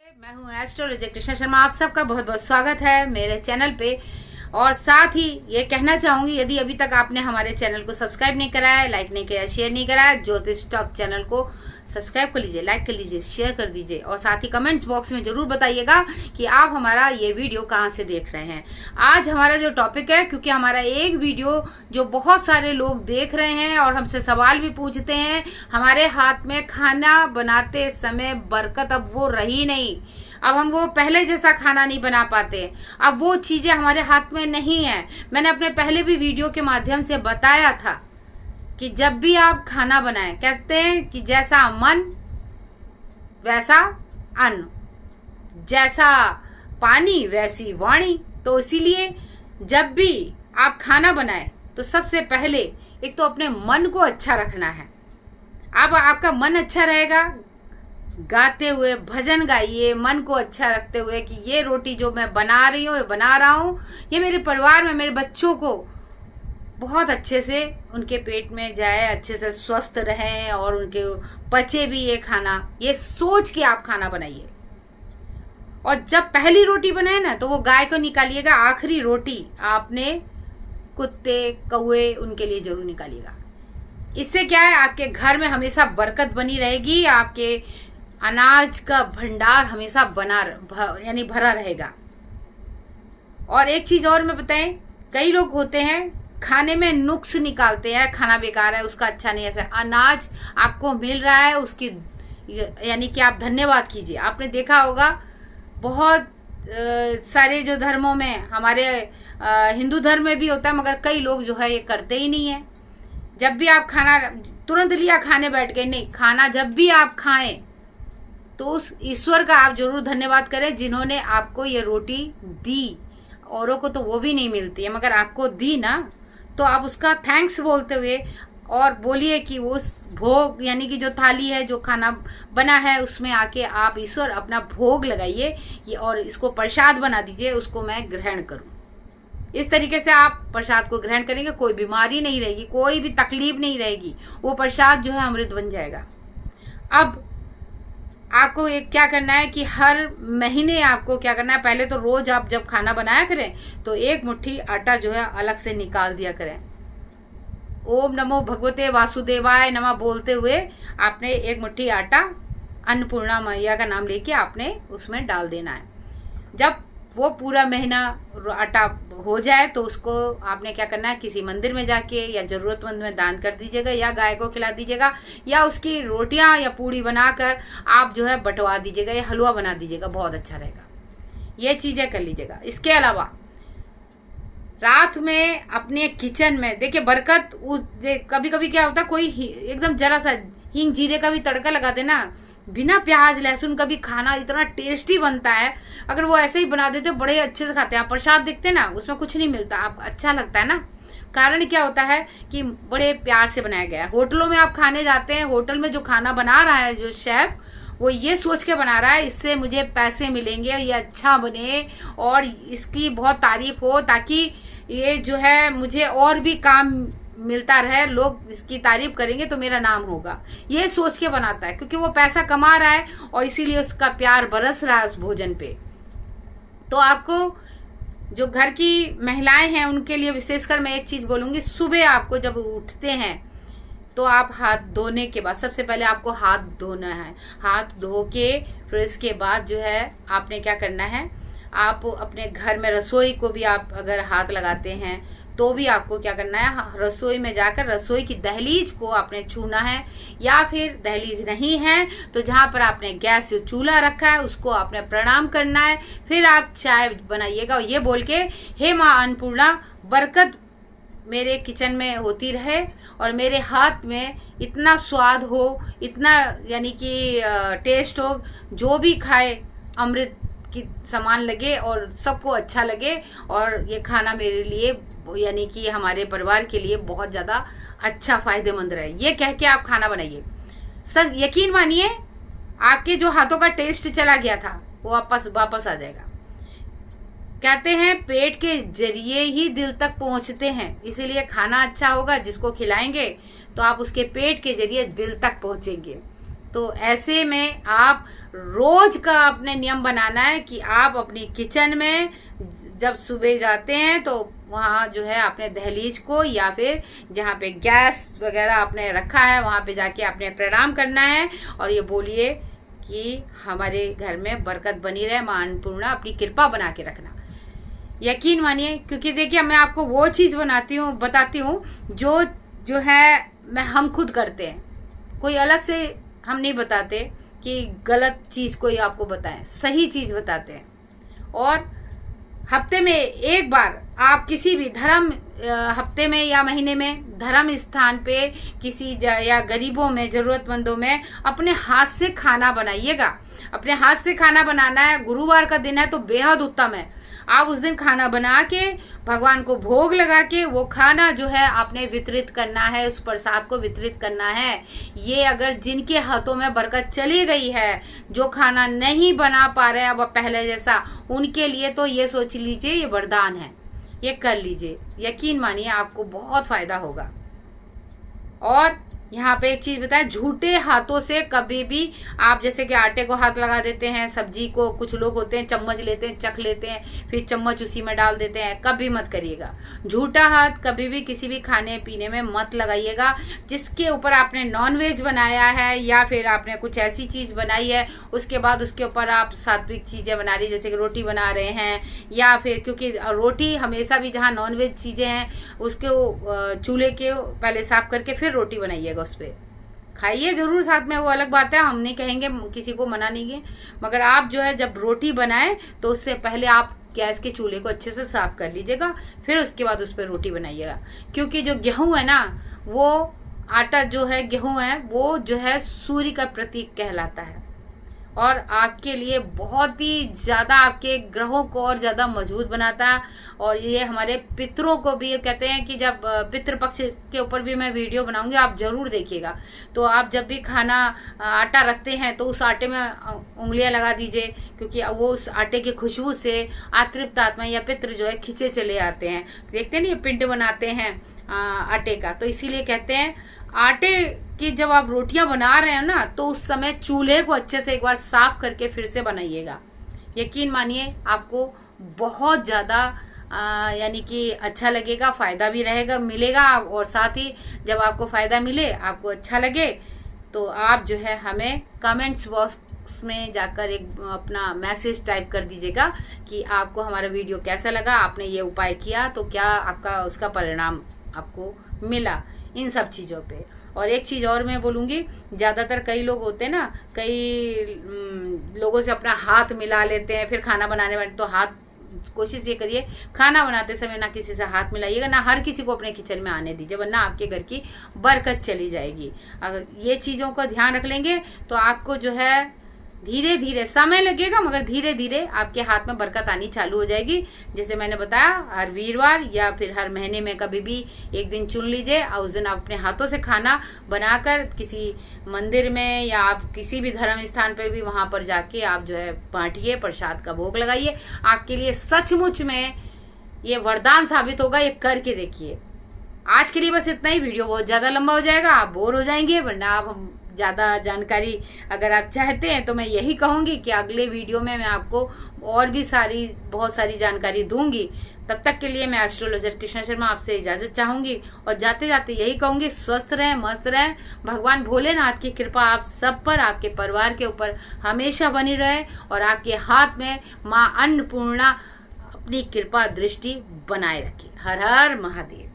मैं हूँ एस्ट्रोलॉजर कृष्णा शर्मा। आप सबका बहुत बहुत स्वागत है मेरे चैनल पे। और साथ ही ये कहना चाहूंगी, यदि अभी तक आपने हमारे चैनल को सब्सक्राइब नहीं करा है, लाइक नहीं किया, शेयर नहीं करा है, ज्योतिष टॉक चैनल को सब्सक्राइब कर लीजिए, लाइक कर लीजिए, शेयर कर दीजिए और साथ ही कमेंट्स बॉक्स में जरूर बताइएगा कि आप हमारा ये वीडियो कहाँ से देख रहे हैं। आज हमारा जो टॉपिक है, क्योंकि हमारा एक वीडियो जो बहुत सारे लोग देख रहे हैं और हमसे सवाल भी पूछते हैं, हमारे हाथ में खाना बनाते समय बरकत अब वो रही नहीं। अब हम वो पहले जैसा खाना नहीं बना पाते, अब वो चीजें हमारे हाथ में नहीं है। मैंने अपने पहले भी वीडियो के माध्यम से बताया था कि जब भी आप खाना बनाएं, कहते हैं कि जैसा मन वैसा अन्न, जैसा पानी वैसी वाणी। तो इसीलिए जब भी आप खाना बनाएं तो सबसे पहले एक तो अपने मन को अच्छा रखना है। आपका मन अच्छा रहेगा, गाते हुए भजन गाइए, मन को अच्छा रखते हुए कि ये रोटी जो मैं बना रही हूँ, बना रहा हूँ, ये मेरे परिवार में मेरे बच्चों को बहुत अच्छे से उनके पेट में जाए, अच्छे से स्वस्थ रहें और उनके पचे भी ये खाना। ये सोच के आप खाना बनाइए। और जब पहली रोटी बनाए ना, तो वो गाय को निकालिएगा, आखिरी रोटी आपने कुत्ते कौए उनके लिए जरूर निकालिएगा। इससे क्या है, आपके घर में हमेशा बरकत बनी रहेगी, आपके अनाज का भंडार हमेशा यानी भरा रहेगा। और एक चीज और मैं बताएं, कई लोग होते हैं खाने में नुक्स निकालते हैं, खाना बेकार है, उसका अच्छा नहीं है। ऐसा अनाज आपको मिल रहा है, उसकी यानी कि आप धन्यवाद कीजिए। आपने देखा होगा बहुत सारे जो धर्मों में, हमारे हिंदू धर्म में भी होता है, मगर कई लोग जो है ये करते ही नहीं है। जब भी आप खाना तुरंत लिया, खाने बैठ गए, नहीं, खाना जब भी आप खाएं तो उस ईश्वर का आप जरूर धन्यवाद करें जिन्होंने आपको ये रोटी दी। औरों को तो वो भी नहीं मिलती है, मगर आपको दी ना, तो आप उसका थैंक्स बोलते हुए और बोलिए कि उस भोग यानी कि जो थाली है, जो खाना बना है, उसमें आके आप ईश्वर अपना भोग लगाइए ये और इसको प्रसाद बना दीजिए, उसको मैं ग्रहण करूं। इस तरीके से आप प्रसाद को ग्रहण करेंगे, कोई बीमारी नहीं रहेगी, कोई भी तकलीफ नहीं रहेगी, वो प्रसाद जो है अमृत बन जाएगा। अब आपको एक क्या करना है कि हर महीने आपको क्या करना है, पहले तो रोज आप जब खाना बनाया करें तो एक मुट्ठी आटा जो है अलग से निकाल दिया करें। ओम नमो भगवते वासुदेवाय नमः बोलते हुए आपने एक मुट्ठी आटा अन्नपूर्णा मैया का नाम लेके आपने उसमें डाल देना है। जब वो पूरा महीना आटा हो जाए तो उसको आपने क्या करना है, किसी मंदिर में जाके या जरूरतमंद में दान कर दीजिएगा, या गाय को खिला दीजिएगा, या उसकी रोटियां या पूड़ी बनाकर आप जो है बंटवा दीजिएगा, या हलवा बना दीजिएगा, बहुत अच्छा रहेगा। ये चीजें कर लीजिएगा। इसके अलावा रात में अपने किचन में देखिए बरकत, कभी कभी क्या होता है, कोई एकदम जरा सा हींग जीरे का भी तड़का लगा देना, बिना प्याज लहसुन का भी खाना इतना टेस्टी बनता है। अगर वो ऐसे ही बना देते, बड़े अच्छे से खाते हैं। आप प्रसाद देखते ना, उसमें कुछ नहीं मिलता, आप अच्छा लगता है ना। कारण क्या होता है कि बड़े प्यार से बनाया गया है। होटलों में आप खाने जाते हैं, होटल में जो खाना बना रहा है जो शेफ, वो ये सोच के बना रहा है इससे मुझे पैसे मिलेंगे, ये अच्छा बने और इसकी बहुत तारीफ हो, ताकि ये जो है मुझे और भी काम मिलता रहे, लोग इसकी तारीफ करेंगे तो मेरा नाम होगा। ये सोच के बनाता है, क्योंकि वो पैसा कमा रहा है और इसीलिए उसका प्यार बरस रहा है उस भोजन पे। तो आपको जो घर की महिलाएं हैं उनके लिए विशेषकर मैं एक चीज बोलूंगी, सुबह आपको जब उठते हैं तो आप हाथ धोने के बाद, सबसे पहले आपको हाथ धोना है। हाथ धो के फिर इसके बाद जो है आपने क्या करना है, आप अपने घर में रसोई को भी आप अगर हाथ लगाते हैं तो भी आपको क्या करना है, रसोई में जाकर रसोई की दहलीज को आपने छूना है, या फिर दहलीज नहीं है तो जहां पर आपने गैस चूल्हा रखा है उसको आपने प्रणाम करना है। फिर आप चाय बनाइएगा और ये बोल के, हे माँ अन्नपूर्णा, बरकत मेरे किचन में होती रहे और मेरे हाथ में इतना स्वाद हो, इतना यानी कि टेस्ट हो, जो भी खाए अमृत की समान लगे और सबको अच्छा लगे, और ये खाना मेरे लिए यानी कि हमारे परिवार के लिए बहुत ज़्यादा अच्छा फायदेमंद रहे। ये कह के आप खाना बनाइए। सर यकीन मानिए, आपके जो हाथों का टेस्ट चला गया था वो वापस आ जाएगा। कहते हैं पेट के जरिए ही दिल तक पहुंचते हैं, इसीलिए खाना अच्छा होगा, जिसको खिलाएंगे तो आप उसके पेट के जरिए दिल तक पहुंचेंगे। तो ऐसे में आप रोज का अपने नियम बनाना है कि आप अपनी किचन में जब सुबह जाते हैं तो वहाँ जो है आपने दहलीज को या फिर जहाँ पे गैस वगैरह आपने रखा है वहाँ पे जाके आपने प्रणाम करना है और ये बोलिए कि हमारे घर में बरकत बनी रहे, मां अन्नपूर्णा अपनी कृपा बना के रखना। यकीन मानिए, क्योंकि देखिए मैं आपको वो चीज़ बताती हूँ जो है हम खुद करते हैं, कोई अलग से हम नहीं बताते कि गलत चीज़ कोई आपको बताएं, सही चीज़ बताते हैं। और हफ्ते में एक बार आप किसी भी धर्म हफ्ते में या महीने में धर्म स्थान पे किसी या गरीबों में, ज़रूरतमंदों में अपने हाथ से खाना बनाइएगा। अपने हाथ से खाना बनाना है, गुरुवार का दिन है तो बेहद उत्तम है। आप उस दिन खाना बना के भगवान को भोग लगा के वो खाना जो है आपने वितरित करना है, उस प्रसाद को वितरित करना है। ये अगर जिनके हाथों में बरकत चली गई है, जो खाना नहीं बना पा रहे अब पहले जैसा, उनके लिए तो ये सोच लीजिए ये वरदान है, ये कर लीजिए। यकीन मानिए आपको बहुत फायदा होगा। और यहाँ पे एक चीज़ बताएं, झूठे हाथों से कभी भी आप जैसे कि आटे को हाथ लगा देते हैं, सब्जी को, कुछ लोग होते हैं चम्मच लेते हैं, चख लेते हैं, फिर चम्मच उसी में डाल देते हैं, कभी मत करिएगा। झूठा हाथ कभी भी किसी भी खाने पीने में मत लगाइएगा। जिसके ऊपर आपने नॉनवेज बनाया है या फिर आपने कुछ ऐसी चीज़ बनाई है, उसके बाद उसके ऊपर आप सात्विक चीज़ें बना रही, जैसे कि रोटी बना रहे हैं, या फिर क्योंकि रोटी हमेशा भी जहाँ नॉनवेज चीज़ें हैं उसके चूल्हे के पहले साफ करके फिर रोटी बनाइएगा, उस पर खाइए जरूर साथ में, वो अलग बात है, हम नहीं कहेंगे, किसी को मना नहीं है। मगर आप जो है जब रोटी बनाएं तो उससे पहले आप गैस के चूल्हे को अच्छे से साफ कर लीजिएगा, फिर उसके बाद उस पर रोटी बनाइएगा। क्योंकि जो गेहूं है ना, वो आटा जो है, गेहूं है, वो जो है सूर्य का प्रतीक कहलाता है और आपके लिए बहुत ही ज़्यादा आपके ग्रहों को और ज़्यादा मजबूत बनाता है। और ये हमारे पितरों को भी कहते हैं कि जब पितृपक्ष के ऊपर भी मैं वीडियो बनाऊंगी, आप ज़रूर देखिएगा। तो आप जब भी खाना आटा रखते हैं तो उस आटे में उंगलियां लगा दीजिए, क्योंकि वो उस आटे की खुशबू से अतृप्त आत्मा या पितृ जो है खिंचे चले आते हैं। देखते हैं ना, ये पिंड बनाते हैं आटे का, तो इसीलिए कहते हैं आटे की जब आप रोटियां बना रहे हो ना, तो उस समय चूल्हे को अच्छे से एक बार साफ करके फिर से बनाइएगा। यकीन मानिए आपको बहुत ज़्यादा यानी कि अच्छा लगेगा, फ़ायदा भी रहेगा, मिलेगा। और साथ ही जब आपको फ़ायदा मिले, आपको अच्छा लगे, तो आप जो है हमें कमेंट्स बॉक्स में जाकर एक अपना मैसेज टाइप कर दीजिएगा कि आपको हमारा वीडियो कैसा लगा, आपने ये उपाय किया तो क्या आपका उसका परिणाम आपको मिला इन सब चीज़ों पे। और एक चीज़ और मैं बोलूँगी, ज़्यादातर कई लोग होते हैं ना, कई लोगों से अपना हाथ मिला लेते हैं फिर खाना बनाने वाले, तो हाथ कोशिश ये करिए खाना बनाते समय ना किसी से हाथ मिलाइएगा, ना हर किसी को अपने किचन में आने दीजिए, वरना आपके घर की बरकत चली जाएगी। अगर ये चीज़ों का ध्यान रख लेंगे तो आपको जो है धीरे धीरे, समय लगेगा मगर धीरे धीरे आपके हाथ में बरकत आनी चालू हो जाएगी। जैसे मैंने बताया, हर वीरवार या फिर हर महीने में कभी भी एक दिन चुन लीजिए और उस दिन आप अपने हाथों से खाना बनाकर किसी मंदिर में या आप किसी भी धर्म स्थान पर भी वहाँ पर जाके आप जो है बांटिए, प्रसाद का भोग लगाइए। आपके लिए सचमुच में ये वरदान साबित होगा, ये करके देखिए। आज के लिए बस इतना ही, वीडियो बहुत ज़्यादा लंबा हो जाएगा, आप बोर हो जाएंगे, वरना आप ज़्यादा जानकारी अगर आप चाहते हैं तो मैं यही कहूँगी कि अगले वीडियो में मैं आपको और भी बहुत सारी जानकारी दूंगी। तब तक के लिए मैं एस्ट्रोलॉजर कृष्णा शर्मा आपसे इजाज़त चाहूँगी और जाते जाते यही कहूँगी, स्वस्थ रहें, मस्त रहें। भगवान भोलेनाथ की कृपा आप सब पर, आपके परिवार के ऊपर हमेशा बनी रहे और आपके हाथ में माँ अन्नपूर्णा अपनी कृपा दृष्टि बनाए रखे। हर हर महादेव।